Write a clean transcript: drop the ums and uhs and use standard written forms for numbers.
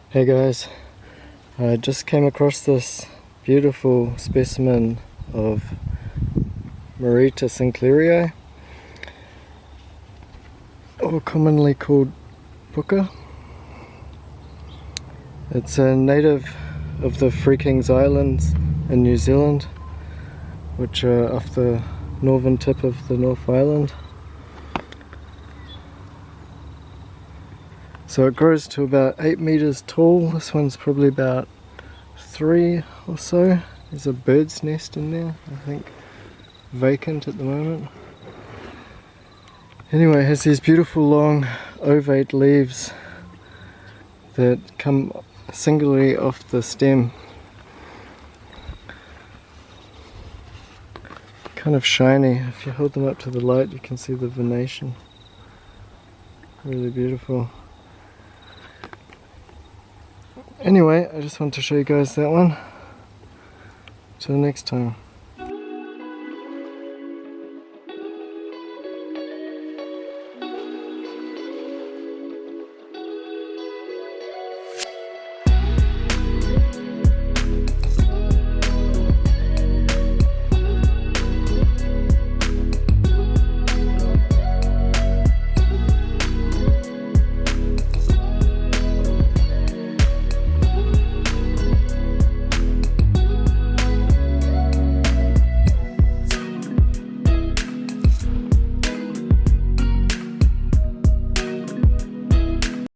Hey guys, I just came across this beautiful specimen of Meryta sinclairii, or commonly called PUKA. It's a native of the Three Kings Islands in New Zealand, which are off the northern tip of the North Island. So it grows to about 8 meters tall. This one's probably about 3 or so. There's a bird's nest in there, I think vacant at the moment. Anyway, it has these beautiful long ovate leaves that come singularly off the stem. Kind of shiny. If you hold them up to the light you can see the venation. Really beautiful. Anyway, I just wanted to show you guys that one. Till next time.